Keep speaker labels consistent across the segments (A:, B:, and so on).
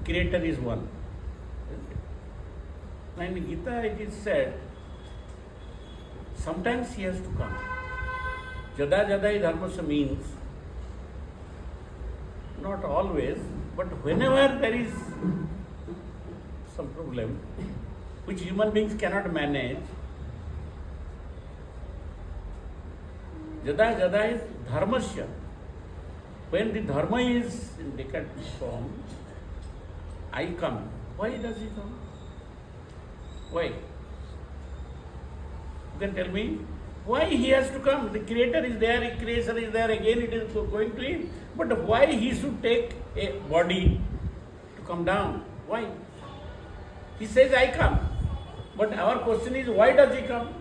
A: Creator is one. Now in Gita it is said, sometimes he has to come. Jada jadai dharmasya means not always, but whenever there is some problem which human beings cannot manage, jada jada is dharmasya. When the dharma is in decadent form, I come. Why does he come? Why? You can tell me why he has to come. The creator is there, the creation is there, again it is going to him. But why he should take a body to come down? Why? He says, I come. But our question is, why does he come?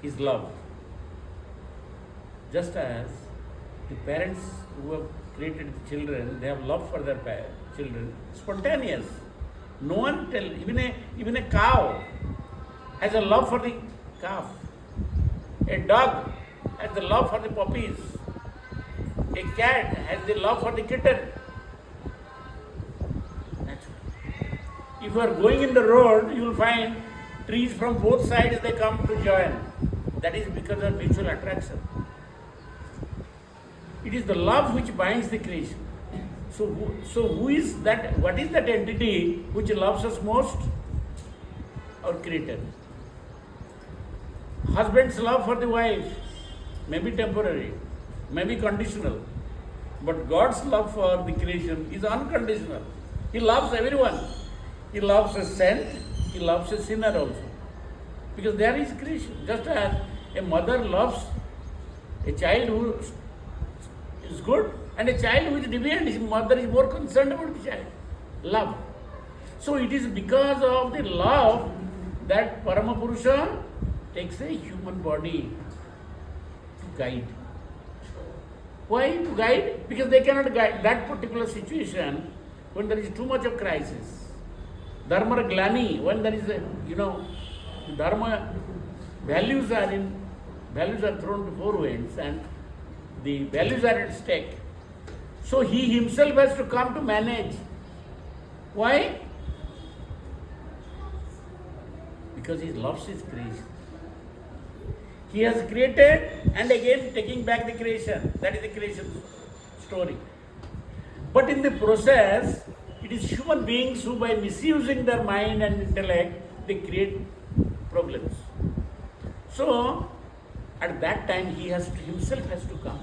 A: His love. Just as the parents who have created the children, they have love for their children, spontaneous. No one tell, even a cow has a love for the calf. A dog has the love for the puppies. A cat has the love for the kitten. Naturally. If you are going in the road, you will find trees from both sides, they come to join. That is because of mutual attraction. It is the love which binds the creation. So who is that? What is that entity which loves us most? Our Creator. Husband's love for the wife may be temporary, may be conditional, but God's love for the creation is unconditional. He loves everyone. He loves a saint, he loves a sinner also. Because there is creation. Just as a mother loves a child who is good, and a child who is deviant, his mother is more concerned about the child. Love. So it is because of the love that Paramapurusha takes a human body to guide. Why to guide? Because they cannot guide that particular situation when there is too much of crisis. Dharma glani, when there is a, Dharma values are thrown to four winds and the values are at stake. So he himself has to come to manage. Why? Because he loves his creation. He has created and again taking back the creation. That is the creation story. But in the process, it is human beings who by misusing their mind and intellect, they create problems. So, at that time, he himself has to come.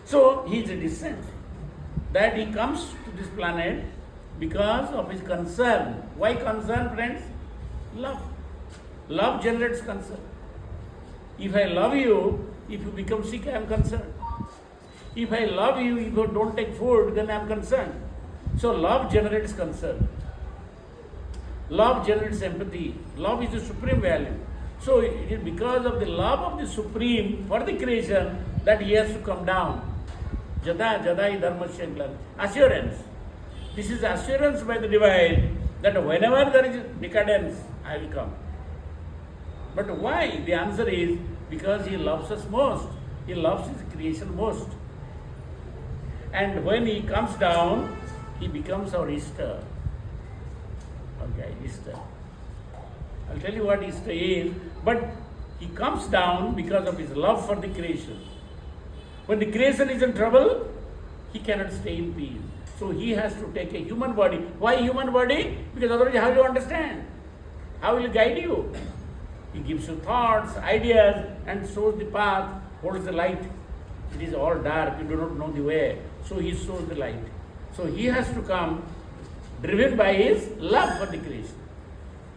A: So, he is a descent. That he comes to this planet because of his concern. Why concern, friends? Love. Love generates concern. If I love you, if you become sick, I am concerned. If I love you, if you don't take food, then I am concerned. So love generates concern. Love generates empathy. Love is the supreme value. So it is because of the love of the Supreme for the creation that he has to come down. Jada jadai dharmasya. Assurance. This is assurance by the divine that whenever there is decadence, I will come. But why? The answer is because he loves us most. He loves his creation most. And when he comes down, he becomes our Easter. Okay, Easter. I'll tell you what Easter is. But he comes down because of his love for the creation. When the creation is in trouble, he cannot stay in peace. So he has to take a human body. Why human body? Because otherwise how will you understand? How will he guide you? He gives you thoughts, ideas, and shows the path, holds the light. It is all dark, you do not know the way. So he shows the light. So he has to come driven by his love for the creation.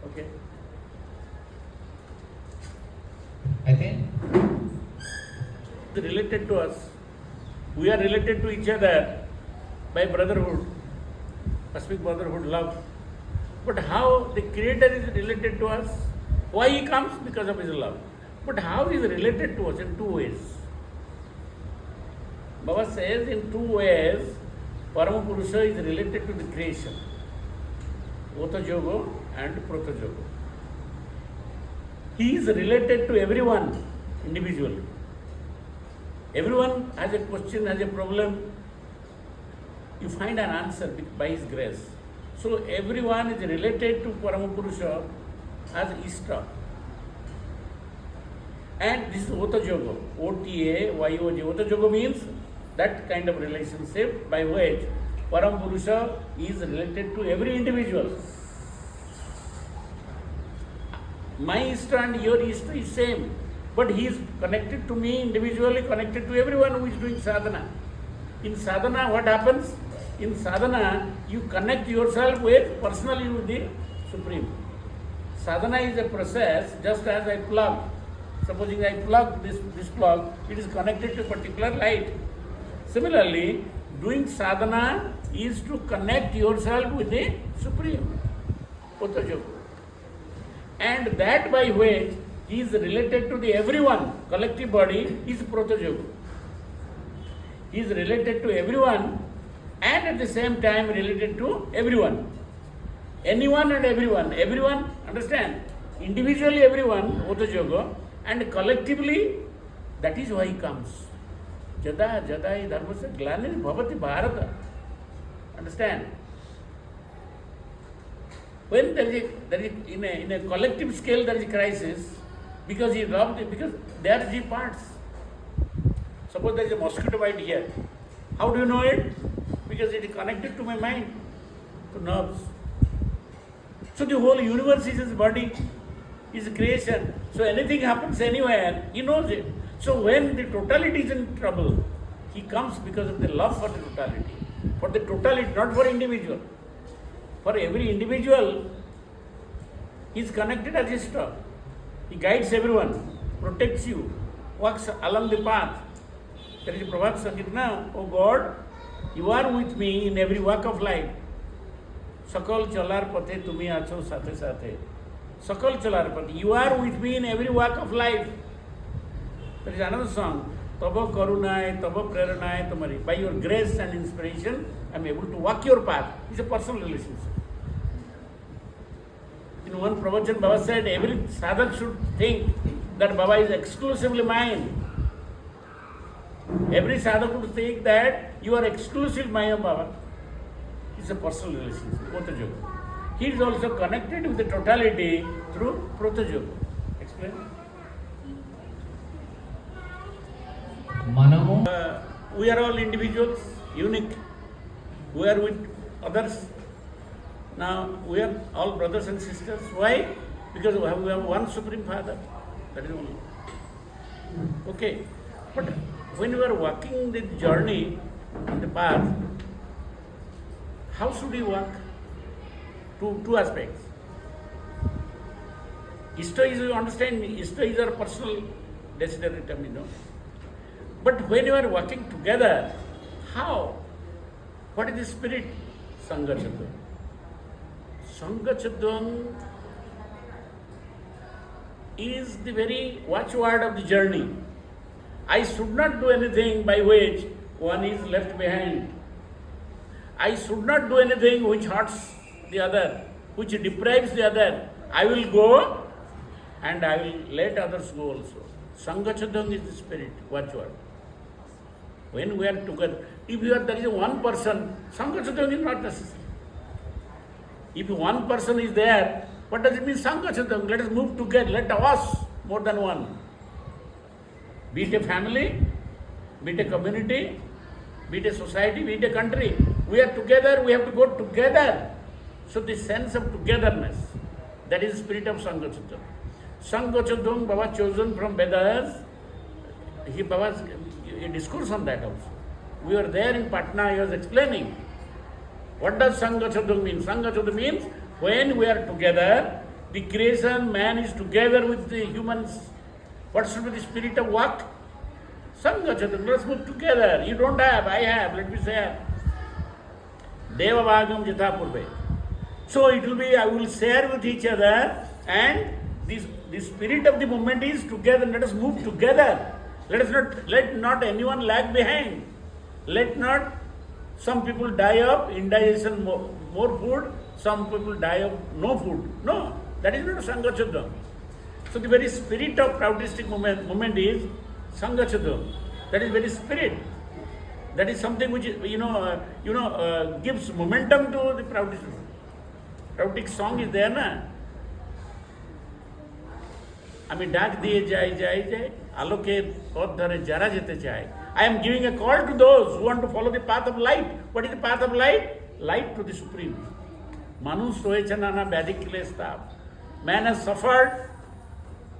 A: Okay?
B: I think
A: related to us. We are related to each other by brotherhood, cosmic brotherhood, love. But how the Creator is related to us? Why he comes? Because of his love. But how he is related to us? In two ways. Baba says in two ways, Paramapurusha is related to the creation. Otajogo and Protajogo. He is related to everyone individually. Everyone has a question, has a problem. you find an answer by His grace. So everyone is related to Paramapurusha as Ishta. And this is Otajogo. O-T-A-Y-O-G. Otajogo means that kind of relationship by which Paramapurusha is related to every individual. My Ishta and your Ishta is same. But he is connected to me individually, connected to everyone who is doing sadhana. In sadhana, what happens? In sadhana, you connect yourself personally with the Supreme. Sadhana is a process, just as I plug. Supposing I plug this plug, it is connected to a particular light. Similarly, doing sadhana is to connect yourself with the Supreme. Otajogo. And that by which he is related to the everyone, collective body, is Protajogo. He is related to everyone and at the same time related to everyone. Anyone and everyone. Everyone, understand? Individually everyone, Otajogo, and collectively, that is why he comes. Jada jadai dharmasya glanir bhavati bharata. Understand? When there is in a collective scale there is a crisis, because he robbed it, because there are G parts. Suppose there is a mosquito bite here. How do you know it? Because it is connected to my mind, to nerves. So the whole universe is his body, his creation. So anything happens anywhere, he knows it. So when the totality is in trouble, he comes because of the love for the totality. For the totality, not for individual. For every individual, he is connected as Ishta. He guides everyone, protects you, walks along the path. There is a Prabhat Sangit now, oh God, you are with me in every walk of life. Sakal chalar pathe tumi acho sathe sathe. Sakal chalar pathe, you are with me in every walk of life. There is another song, Taba karunai, Taba preranai tamari. By your grace and inspiration, I am able to walk your path. It's a personal relationship. In one pravachan, Baba said, every sadhak should think that Baba is exclusively mine. Every sadhak would think that you are exclusive mine of Baba. It's a personal relationship, Protajogo. He is also connected with the totality through Protajogo. Explain.
B: Manamu.
A: We are all individuals, unique. We are with others. Now we are all brothers and sisters. Why? Because we have one Supreme Father. That is only. Okay. But when you are walking the journey on the path, how should you walk? Two aspects. Ishta is, you understand, Ishta is our personal desideratum, you know. But when you are walking together, how? What is the spirit? Sangha Chaddam. Sangha Chaddam is the very watchword of the journey. I should not do anything by which one is left behind. I should not do anything which hurts the other, which deprives the other. I will go and I will let others go also. Sangha Chaddam is the spirit, watchword. When we are together, if there is one person, Sangha Chaddam is not necessary. If one person is there, what does it mean? Sangha Chaddam. Let us move together. Let us more than one. Be it a family, be it a community, be it a society, be it a country. We are together, we have to go together. So the sense of togetherness, that is the spirit of Sangha Chaddam. Sangha Chaddam, Baba chosen from Vedas. Baba's a discourse on that also. We were there in Patna, he was explaining. What does Sangha Chaddam mean? Sangha Chaddam means when we are together, the creation, man is together with the humans. What should be the spirit of work? Sangha Chaddam, let's move together. You don't have, I have, let me say. Deva Bhagam Jatha Purve. So it will be, I will share with each other, and the spirit of the movement is together. Let us move together. Let not anyone lag behind. Let not some people die of indigestion, more food, some people die of no food. No, that is not Sangha Chaddam. So the very spirit of Prautistic movement is Sangha Chaddam. That is very spirit. That is something which gives momentum to the Pravtic song is there, na? আমি ডাক দিয়ে যাই যাই যাই আলোকের পথ ধরে যারা যেতে চায় I am giving a call to those who want to follow the path of light. What is the path of light? Light to the Supreme. মানুষ রয়েছে নানা ব্যাধি ক্লেশ তাপ Man has suffered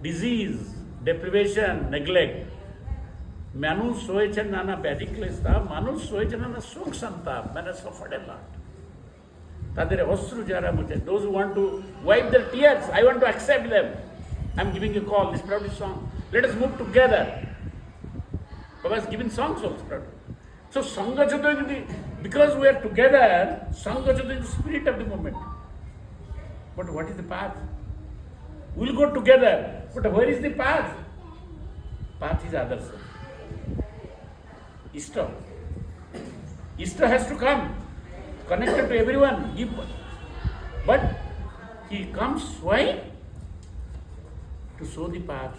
A: disease, deprivation, neglect. মানুষ রয়েছে নানা ব্যাধি ক্লেশ তাপ মানুষ রয়েছে নানা শোক সন্তাপ Man has suffered a lot. তাদের অশ্রু যারা মুছে those who want to wipe their tears, I want to accept them. I'm giving a call, this proudly song. Let us move together. Baba has given songs also. So Sangha Chaturthi, because we are together, Sangha Chaturthi is the spirit of the moment. But what is the path? We'll go together. But where is the path? Path is others. Ishta. Ishta has to come. Connected to everyone. But he comes, why? To show the path.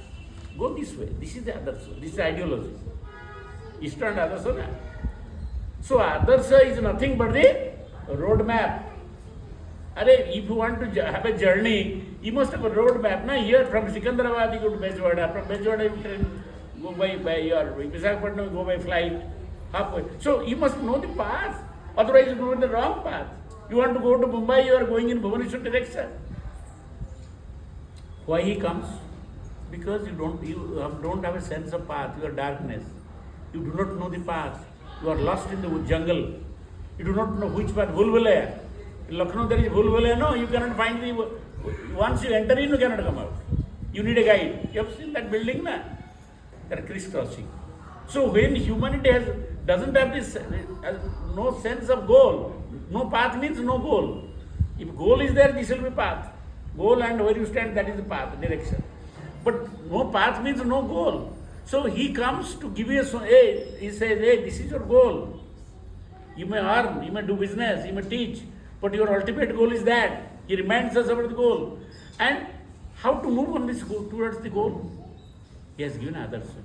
A: Go this way. This is the adarsa. This is the ideology. Ishta and adarsa. So adarsa is nothing but the road map. If you want to have a journey, you must have a road map. Now here from Sikandrabad you go to Bejwada. From Bejwada you train, go by your Visakhapatnam, go by flight halfway. So you must know the path. Otherwise you go in the wrong path. You want to go to Mumbai, you are going in Bhubaneswar direction. Why he comes? Because you don't have a sense of path. You are darkness. You do not know the path. You are lost in the jungle. You do not know which path. Bhulbulaya. In Lucknow there is Bhulbulaya. No, you cannot find the. Once you enter in, you cannot come out. You need a guide. You have seen that building, na? That crisscrossing. So when humanity doesn't have this, has no sense of goal. No path means no goal. If goal is there, this will be path. Goal and where you stand, that is the path, direction. But no path means no goal. So he comes to give you he says, hey, this is your goal. You may earn, you may do business, you may teach, but your ultimate goal is that. He reminds us about the goal. And how to move on this goal, towards the goal? He has given adarsa.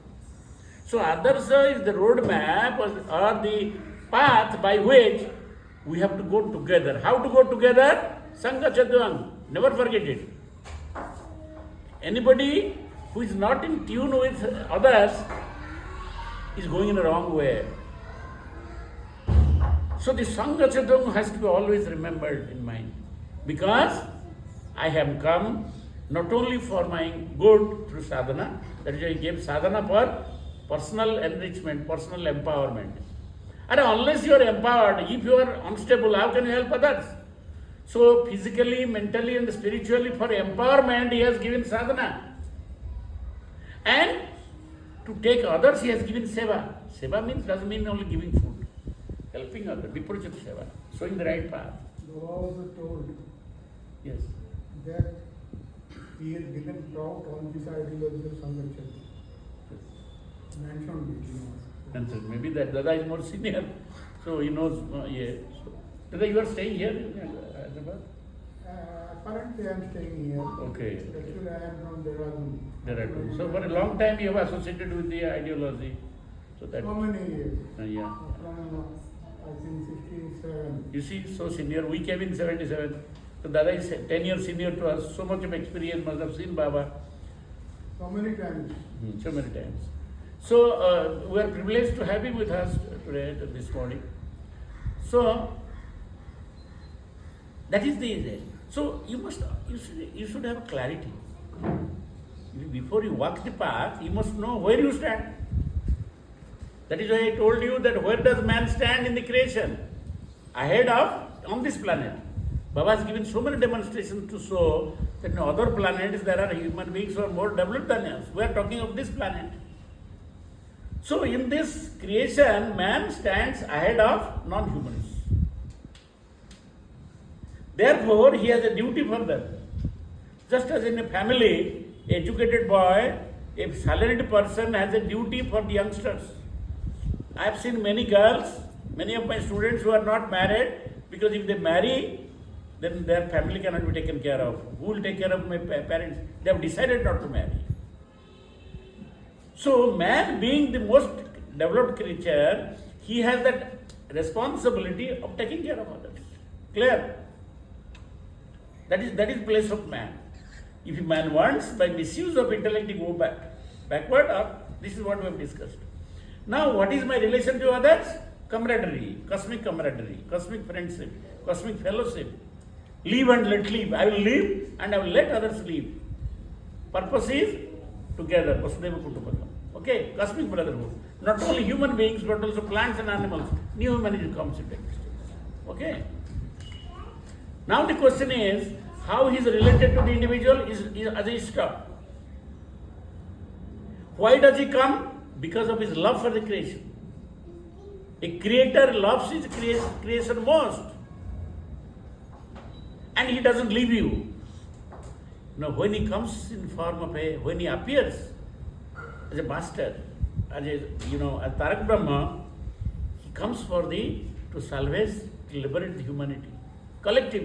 A: So adarsa is the roadmap or the path by which we have to go together. How to go together? Sangha Chaturthi. Never forget it. Anybody who is not in tune with others is going in the wrong way. So the Sangha Chaturthi has to be always remembered in mind. Because I have come not only for my good through sadhana, that is why I gave sadhana for personal enrichment, personal empowerment. And unless you are empowered, if you are unstable, how can you help others? So physically, mentally and spiritually for empowerment, he has given sadhana. And to take others, he has given seva. Seva doesn't mean only giving food. Helping others, viprajit seva, showing the right path.
C: You also told
A: Yes.
C: that he has given talk on this ideology of Sangha Chaturthi. Mentioned it,
A: And so maybe that Dada is more senior, so he knows. So, Dada, you are staying here in Hyderabad?
C: Currently I am staying here.
A: Okay.
C: Actually I am from
A: Dehradun. So for a long time you have associated with the ideology. So that.
C: So many years.
A: Yeah.
C: From I think 67.
A: You see, so senior. We came in 77. So Dada is 10 years senior to us. So much of experience, must have seen Baba.
C: So many times.
A: So many times. So we are privileged to have him with us today, this morning. So that is the. So you should have clarity. Before you walk the path, you must know where you stand. That is why I told you that where does man stand in the creation? Ahead of, on this planet. Baba has given so many demonstrations to show that in other planets there are human beings who are more developed than us. We are talking of this planet. So in this creation, man stands ahead of non-humans. Therefore, he has a duty for them. Just as in a family, educated boy, a salaried person has a duty for the youngsters. I have seen many girls, many of my students who are not married, because if they marry, then their family cannot be taken care of. Who will take care of my parents? They have decided not to marry. So man being the most developed creature, he has that responsibility of taking care of others. Clear? That is place of man. If a man wants by misuse of intellect to go backward up, this is what we have discussed. Now, what is my relation to others? Camaraderie, cosmic friendship, cosmic fellowship. Live and let live. I will live and I will let others live. Purpose is together, Vasudeva Kutumbakam. Okay, cosmic brotherhood. Not only human beings but also plants and animals. New humanity comes into existence. Okay. Now the question is, how he is related to the individual is as a stop. Why does he come? Because of his love for the creation. A creator loves his creation most. And he doesn't leave you. Now when he comes in form of when he appears as a master, as Tarak Brahma, he comes to salvage, to liberate the humanity. Collective,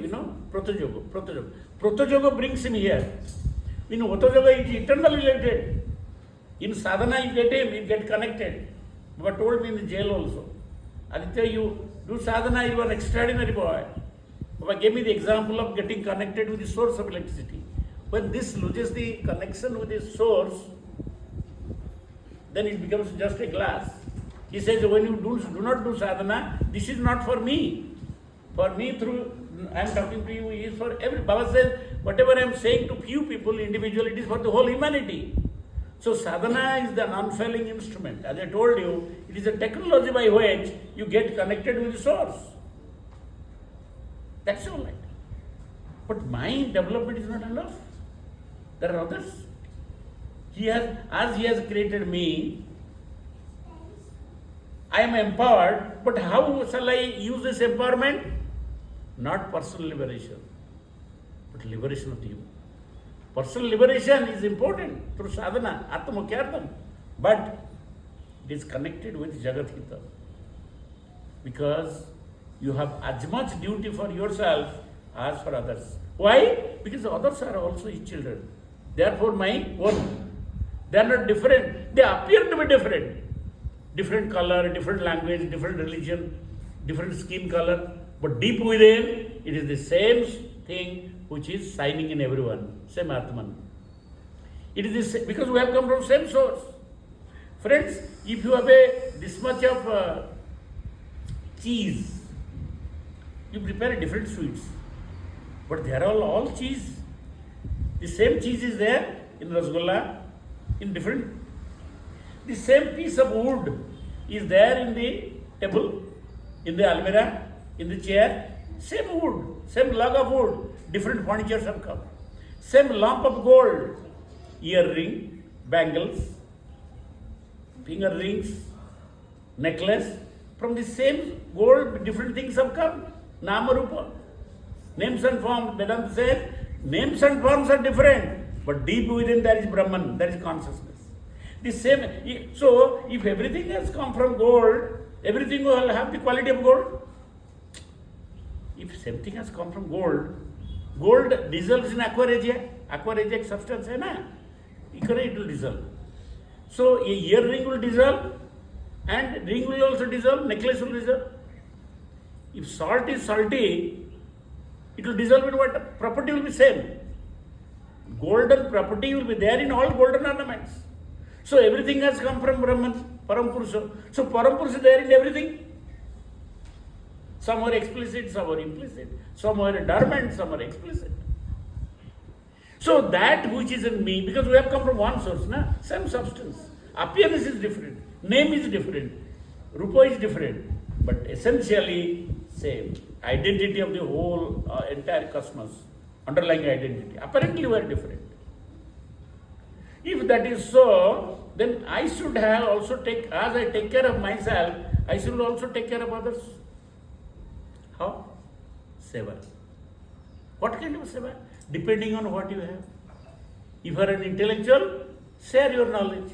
A: Protajoga. Protajoga brings him here. In Otajoga is eternally related. In sadhana you get him, you get connected. Baba told me in the jail also. Aditya, you do sadhana, you are an extraordinary boy. Baba gave me the example of getting connected with the source of electricity. When this loses the connection with the source, then it becomes just a glass. He says, when you do not do sadhana, this is not for me. For me, I am talking to you, is for every. Baba says, whatever I am saying to few people, individually, it is for the whole humanity. So sadhana is the unfailing instrument. As I told you, it is a technology by which you get connected with the source. That's all right. But mind development is not enough. There are others. As he has created me, I am empowered, but how shall I use this empowerment? Not personal liberation, but liberation of the human. Personal liberation is important through sadhana, atmamukyartam, but it is connected with Jagat Hita. Because you have as much duty for yourself as for others. Why? Because others are also his children. Therefore, my own. They are not different. They appear to be different. Different color, different language, different religion, different skin color. But deep within, it is the same thing which is shining in everyone. Same Atman. It is the same, because we have come from same source. Friends, if you have this much of cheese, you prepare different sweets. But they are all cheese. The same cheese is there in Rasgulla, in different. The same piece of wood is there in the table, in the almirah, in the chair. Same wood, same log of wood, different furnitures have come. Same lump of gold, earring, bangles, finger rings, necklace. From the same gold, different things have come. Nama Rupa. Names and forms, Vedanta says, names and forms are different, but deep within there is Brahman, there is consciousness. The same. So, if everything has come from gold, everything will have the quality of gold. If something has come from gold, gold dissolves in aqua regia. Aqua regia substance है ना, it will dissolve. So, a earring will dissolve, and ring will also dissolve, necklace will dissolve. If salt is salty, it will dissolve in water. Property will be same. Golden property will be there in all golden ornaments. So everything has come from Brahman, Parampurusha. So Parampurusha is there in everything. Some are explicit, some are implicit. Some are dormant, some are explicit. So that which is in me, because we have come from one source, same substance. Appearance is different, name is different, Rupa is different, but essentially same. Identity of the whole entire cosmos, underlying identity. Apparently we are different. If that is so, then I should have also as I take care of myself, I should also take care of others. How? Seva. What kind of seva? Depending on what you have. If you are an intellectual, share your knowledge.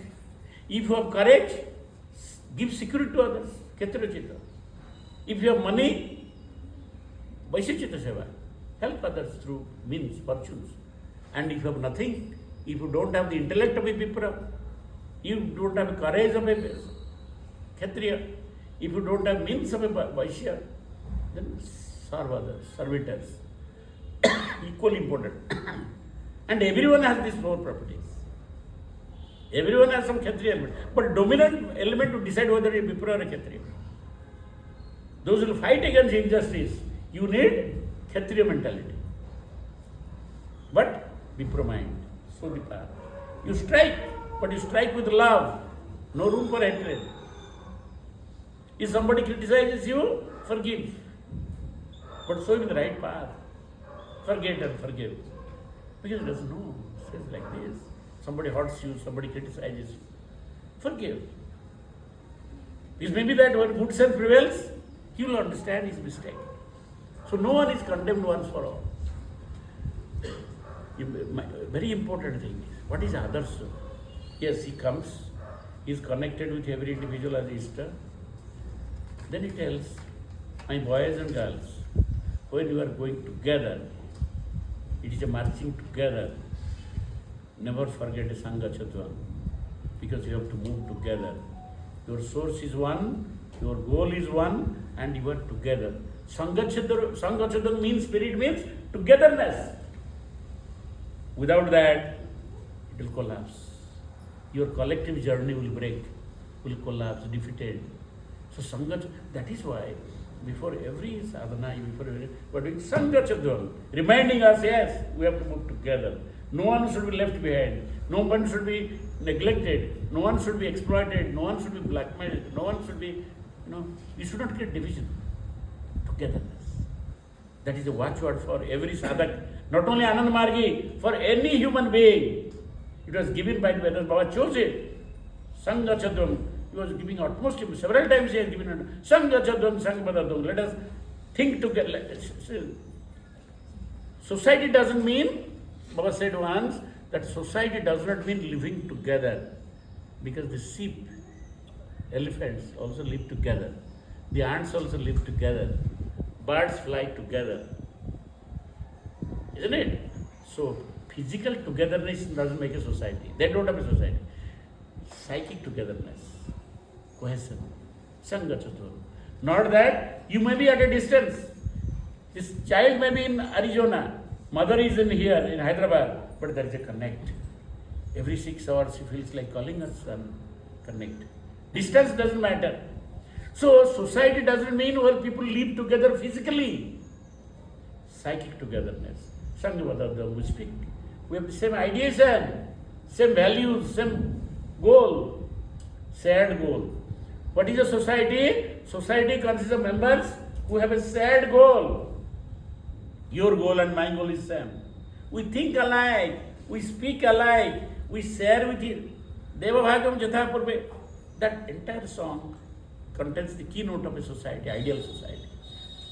A: If you have courage, give security to others. Ketrachita. If you have money, Vaishachita seva. Help others through means, fortunes. And if you have nothing, if you don't have the intellect of a Vipra, you don't have the courage of a Kshatriya, If you don't have means of a Vaishya, then serve others, servitors. Equally important. And everyone has these four properties. Everyone has some Kshatriya element. But dominant element to decide whether you are Vipra or a Kshatriya. Those who fight against injustice, you need Kshatriya mentality. But Vipra mind, so Vipra. You strike, but you strike with love. No room for hatred. If somebody criticizes you, forgive. But show him the right path. Forget and forgive. Because he doesn't know. It says like this. Somebody hurts you, somebody criticizes you. Forgive. It may be that when good self prevails, he will understand his mistake. So no one is condemned once for all. Very important thing is, what is Adarsa? Yes, he comes, he is connected with every individual as Easter. Then he tells, my boys and girls, when you are going together, it is a marching together. Never forget a Sangha Chatvam, because you have to move together. Your source is one, your goal is one, and you are together. Sangha Chatvam means, spirit means togetherness. Without that, it will collapse. Your collective journey will break, will collapse, defeated. So Sangha, that is why before every sadhana, we are doing Sangha Chatvam, reminding us, yes, we have to move together. No one should be left behind. No one should be neglected. No one should be exploited. No one should be blackmailed. No one should be, you should not create division. Togetherness. That is the watchword for every sadhak. Not only Anand Margi, for any human being. It was given by the Vedas. Baba chose it. Sangha Chatvam. He was giving utmost, several times he has given Sangha Chatvam, Sangha Padadvam. Let us think together. Society doesn't mean, Baba said once, that society does not mean living together. Because the sheep, elephants also live together. The ants also live together. Birds fly together. Isn't it? So, physical togetherness doesn't make a society. They don't have a society. Psychic togetherness, cohesion, Sangha Chatvam. Not that you may be at a distance. This child may be in Arizona. Mother is in here, in Hyderabad. But there is a connect. Every 6 hours she feels like calling her son. Connect. Distance doesn't matter. So, society doesn't mean where people live together physically. Psychic togetherness. Sangha Padadvam, we speak. We have the same ideation, same values, same goal, shared goal. What is a society? Society consists of members who have a shared goal. Your goal and my goal is same. We think alike, we speak alike, we share with it. Deva Bhagam Jatha Purve. That entire song contains the keynote of a society, ideal society.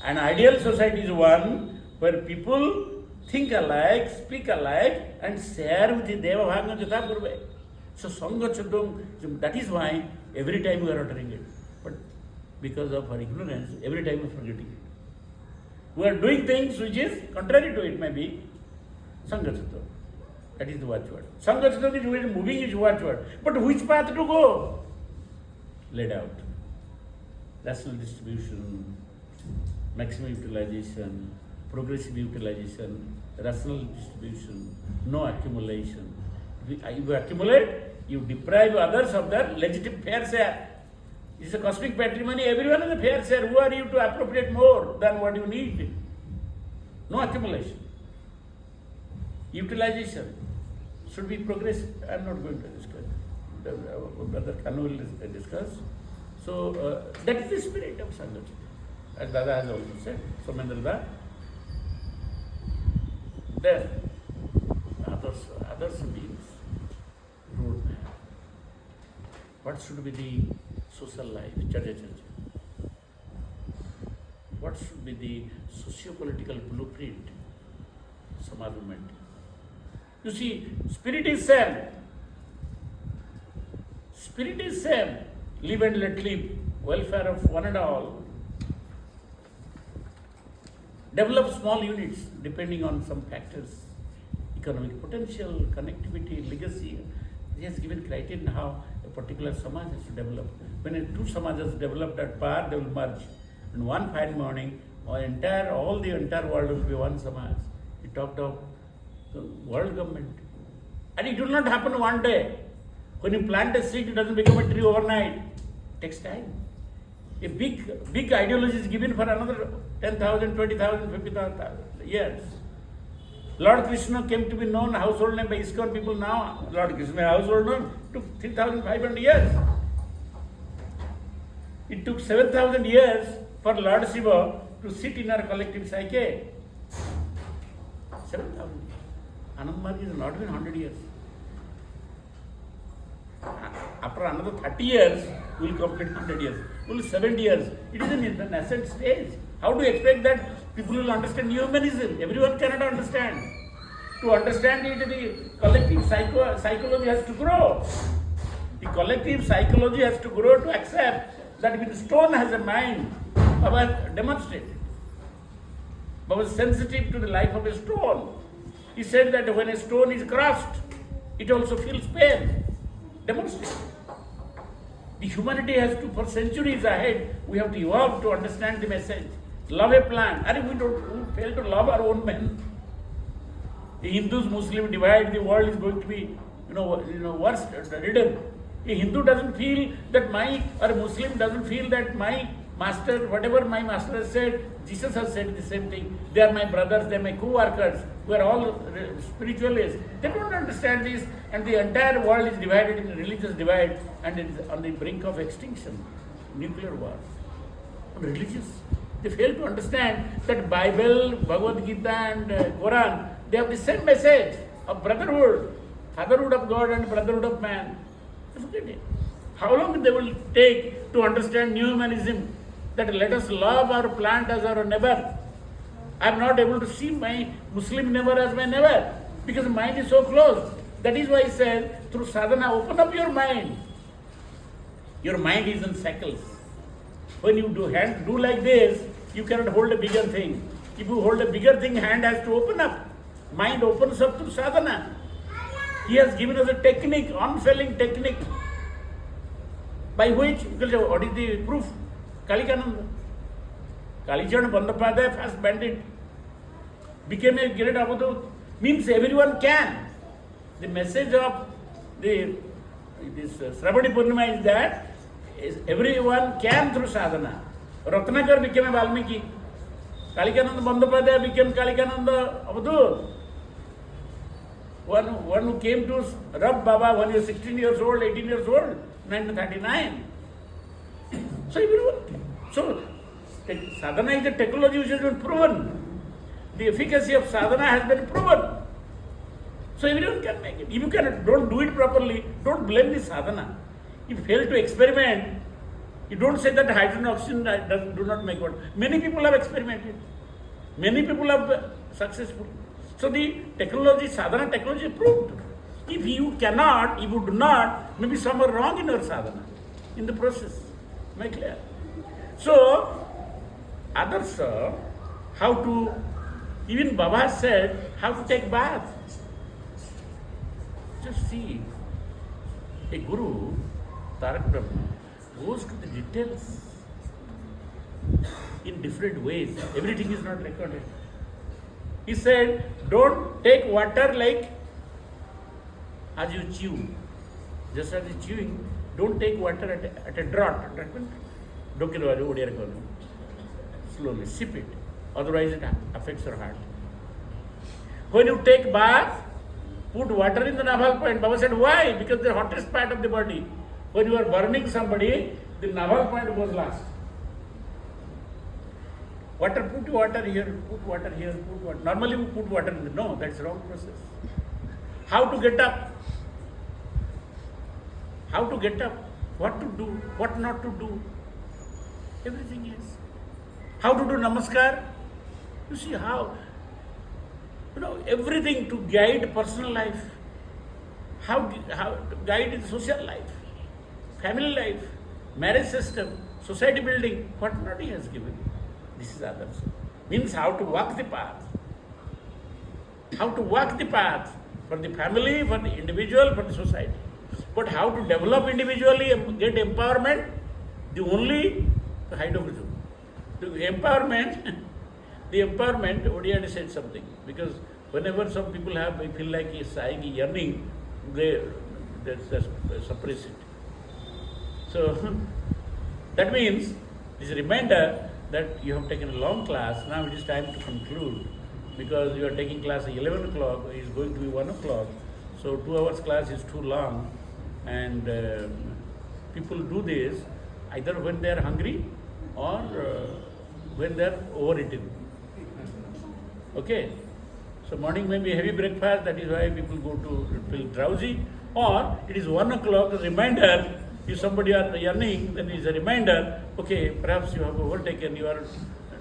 A: An ideal society is one where people think alike, speak alike, and share with the Deva Bhagam Jatha Purve. So Sangha Chatvam, that is why every time we are uttering it. But because of our ignorance, every time we are forgetting it. We are doing things which is contrary to it, maybe. Sangha Chatvam. That is the watchword. Sangha Chatvam is moving is watchword. But which path to go? Laid out. Rational distribution, maximum utilization, progressive utilization, rational distribution, no accumulation. You accumulate, you deprive others of their legitimate fair share. It's a cosmic patrimony, everyone has a fair share. Who are you to appropriate more than what you need? No accumulation. Utilization should be progressive. I am not going to discuss. Brother Kanu will discuss. So, that is the spirit of Sangha. As Dada has also said, Somendra Da. Then, others means roadmap. What should be the social life, Charya Charcha? What should be the socio-political blueprint, Samaj movement? You see, spirit is same. Spirit is same. Live and let live. Welfare of one and all. Develop small units depending on some factors. Economic potential, connectivity, legacy. He has given criteria how a particular samaj has to develop. When two samajas developed at par, they will merge. And one fine morning, all the entire world will be one samaj. He talked of the world government. And it will not happen one day. When you plant a seed, it doesn't become a tree overnight. It takes time. A big ideology is given for another 10,000, 20,000, 50,000 years. Lord Krishna came to be known, household name by ISKCON people now. Lord Krishna, household name, took 3,500 years. It took 7,000 years for Lord Shiva to sit in our collective psyche. 7,000. Anand Marg is not even 100 years. After another 30 years, we will complete 100 years. Only 70 years. It is in the nascent stage. How do you expect that people will understand humanism? Everyone cannot understand. To understand it, the collective psychology has to grow. The collective psychology has to grow to accept that even stone has a mind. Baba demonstrated. Baba was sensitive to the life of a stone. He said that when a stone is crushed, it also feels pain. Demonstrated. The humanity has to, for centuries ahead, we have to evolve to understand the message. Love a plant. And we fail to love our own men. The Hindus, Muslim divide, the world is going to be, worse ridden. A Hindu doesn't feel that or a Muslim doesn't feel that my master, whatever my master has said, Jesus has said the same thing. They are my brothers, they are my co-workers. We are all spiritualists. They don't understand this, and the entire world is divided in a religious divide, and it is on the brink of extinction, nuclear war. Religious. They fail to understand that Bible, Bhagavad Gita, and Quran, they have the same message of brotherhood, fatherhood of God and brotherhood of man. Forget it. How long they will take to understand new humanism, that let us love our plant as our neighbor. I am not able to see my Muslim neighbor as my neighbor because mind is so close. That is why I said, through sadhana, open up your mind. Your mind is in shackles. When you do like this, you cannot hold a bigger thing. If you hold a bigger thing, hand has to open up. Mind opens up through sadhana. He has given us a technique, unfailing technique, by which, what is the proof? Kalikananda. Kalichand Bandapadhyay, first bandit, became a great avadut. Means everyone can. The message of this Shravani Purnima is that everyone can through sadhana. Ratnakar became a Valmiki. Kalikananda Bandapadhyay became Kalikananda avadut. One who came to Rab Baba when he was 16 years old, 18 years old, 1939. So sadhana is a technology which has been proven. The efficacy of sadhana has been proven. So everyone can make it. If you don't do it properly, don't blame the sadhana. If you fail to experiment, you don't say that hydrogen and oxygen do not make water. Many people have experimented. Many people have successful. So the technology, sadhana technology proved. If you do not, maybe some are wrong in your sadhana, in the process. Am I clear? So, others, even Baba said, how to take bath. Just see, a guru, Tarak Brahma, goes to the details in different ways. Everything is not recorded. He said, don't take water like as you chew. Just as you chewing, don't take water at a draught. Slowly, sip it. Otherwise it affects your heart. When you take bath, put water in the navel point. Baba said, why? Because the hottest part of the body. When you are burning somebody, the navel point goes last. Put water here, put water here, put water. Normally we put water in the, no, that's wrong process. How to get up? How to get up? What to do? What not to do? Everything is. How to do namaskar? You see how, everything to guide personal life. How to guide social life, family life, marriage system, society building, what not he has given. This is others. Means how to walk the path. How to walk the path for the family, for the individual, for the society. But how to develop individually, get empowerment, the only hydrogen. The empowerment, the empowerment, Odia had said something. Because whenever some people have, feel like he's sighing, yearning, they suppress it. So that means this reminder that you have taken a long class. Now it is time to conclude, because you are taking class at 11 o'clock. It is going to be 1 o'clock. So 2 hours class is too long, and people do this either when they are hungry or when they are overeaten. Okay. So morning may be heavy breakfast. That is why people go to feel drowsy. Or it is 1 o'clock. A reminder. If somebody are yearning, then it is a reminder. Okay, perhaps you have overtaken. You are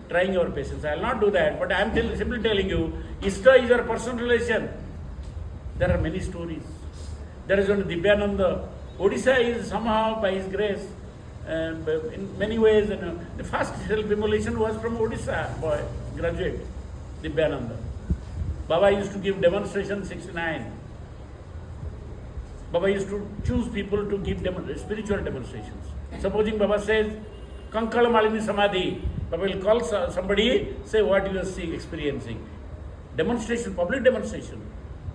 A: trying your patience. I will not do that. But I am simply telling you, Ishta is your personal relation. There are many stories. There is one Dibyananda. Odisha is somehow by his grace, in many ways, the first self-immolation was from Odisha boy, graduate, Dibyananda. Baba used to give demonstration 69. Baba used to choose people to give spiritual demonstrations. Supposing Baba says, Kankala Malini Samadhi, Baba will call somebody, say what you are experiencing. Demonstration, public demonstration.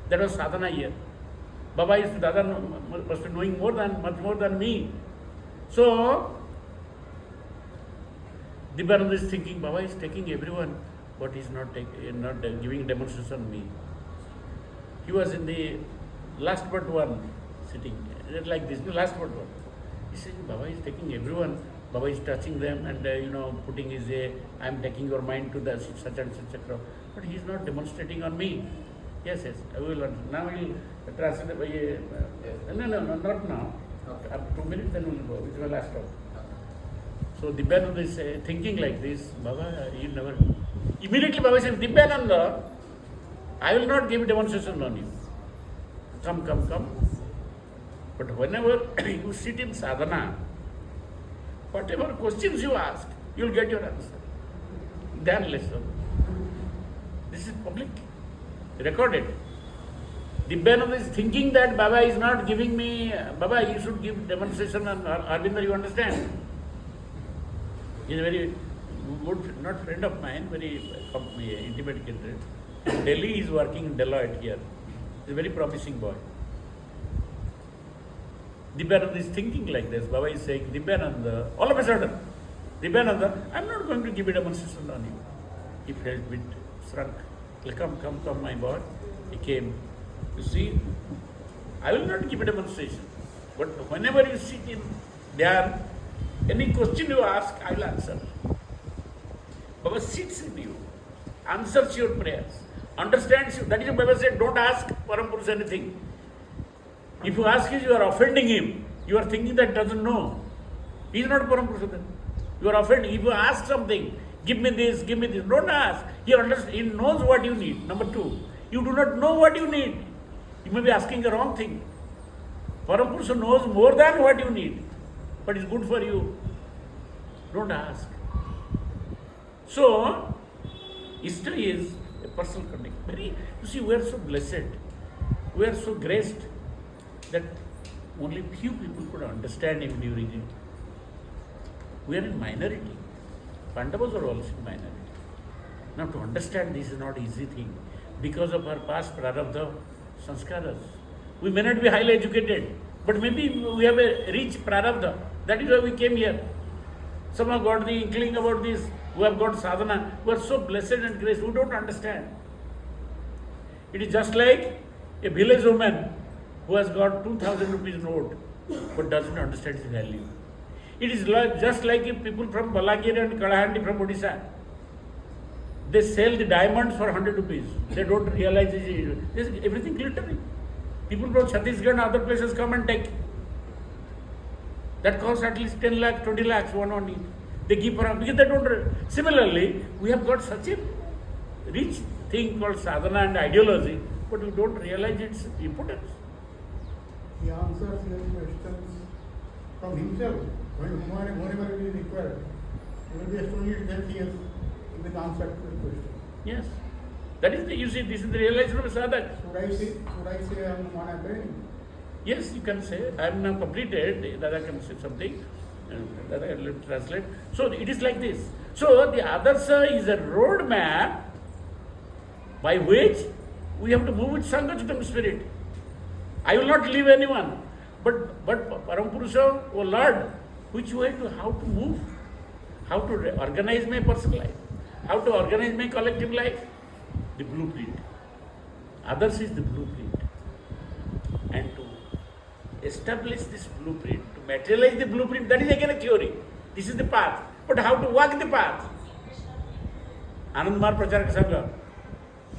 A: That was sadhana here. Baba used to, Dada must be knowing much more than me. So, Dibyananda is thinking, Baba is taking everyone, but he is not giving demonstration on me. He was in the last but one sitting, like this, the last but one. He said, Baba is taking everyone, Baba is touching them and putting his, I am taking your mind to the such and such a crowd. But he is not demonstrating on me. Yes, I will. Now I will translate. No, not now. Okay. After 2 minutes, then we will go. It's my last talk. So Dibyananda is thinking like this, Baba, you never. Immediately Baba says, Dibyananda, I will not give demonstration on you. Come. But whenever you sit in sadhana, whatever questions you ask, you will get your answer. Then listen. This is public, recorded. Dibyananda is thinking that Baba is not giving me, Baba, you should give demonstration on Arvinder, you understand? He is a very good, not friend of mine, very intimate kindred. In Delhi, he is working in Deloitte here. He is a very promising boy. Dibyananda is thinking like this. Baba is saying, Dibyananda, all of a sudden, Dibyananda, I am not going to give a demonstration on you. He felt a bit shrunk. Come, my boy. He came. You see, I will not give a demonstration. But whenever you sit in there, any question you ask, I will answer. Baba sits in you, answers your prayers, understands you. That is why Baba said, don't ask Parampurusha anything. If you ask him, you are offending him. You are thinking that he doesn't know. He is not Parampurusha then. You are offending. If you ask something, give me this, don't ask. He knows what you need. Number two, you do not know what you need. You may be asking the wrong thing. Parampurusha knows more than what you need, but it's good for you. Don't ask. So, Ishta is a personal connection. You see, we are so blessed. We are so graced that only few people could understand him during it. We are in minority. Pandavas are also in minority. Now, to understand this is not an easy thing because of our past prarabdha sanskaras. We may not be highly educated, but maybe we have a rich prarabdha. That is why we came here. Some have got the inkling about this. We have got sadhana. We are so blessed and graced. We don't understand. It is just like a village woman who has got 2,000 rupees note but doesn't understand its value. It is just like if people from Balagiri and Kalahandi from Odisha, they sell the diamonds for 100 rupees. They don't realize everything glittering. People from Chhattisgarh and other places come and take. That costs at least 10 lakhs, 20 lakhs, one on each. They give around because they don't. Similarly, we have got such a rich thing called sadhana and ideology, but we don't realize its importance.
C: He answers your questions from himself. Whenever it is required, he will be astonished that he has even answered the question.
A: Yes. That is the, you see, this is the realization of a sadhak.
C: Should I say I am not appearing?
A: Yes, you can say. I am now completed. That I can say something. That I will translate. So it is like this. So the Adarsa is a roadmap by which we have to move with Sangachutam spirit. I will not leave anyone. But Parampurusha, oh Lord, which way to how to move? How to organize my personal life? How to organize my collective life? The blueprint. Others is the blueprint. And to establish this blueprint, to materialize the blueprint, that is again a theory. This is the path. But how to walk the path? Anandmar Pracharak Sangha.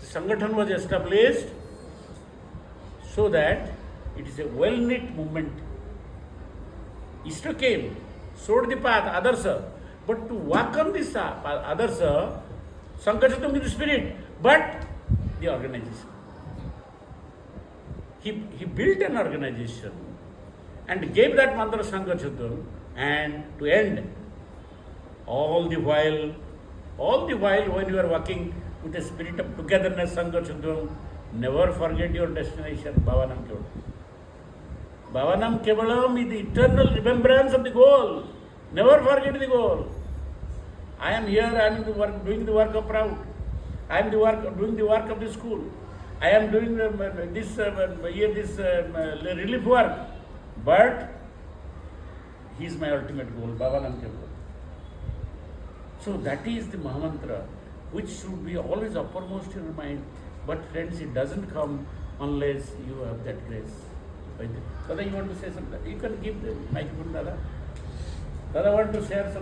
A: Sangathan was established so that it is a well-knit movement. Ishta came, showed the path, Adarsa. But to walk on this path, Adarsa, Sankachatam is the spirit, but the organization. He built an organization and gave that mantra Sankachatam, and to end, all the while when you are walking with a spirit of togetherness, Sankachatam, never forget your destination, Bhavanam Kevalam. Bhavanam Kevalam is the eternal remembrance of the goal. Never forget the goal. I am here, I am doing the work of Proud. I am doing the work of the school. I am doing this relief work. But he is my ultimate goal, Bhavanam Kevalam. So that is the Mahamantra, which should be always uppermost in your mind. But friends, it doesn't come unless you have that grace. Dada, you want to say something? You can give the microphone, Dada. Dada want to share something.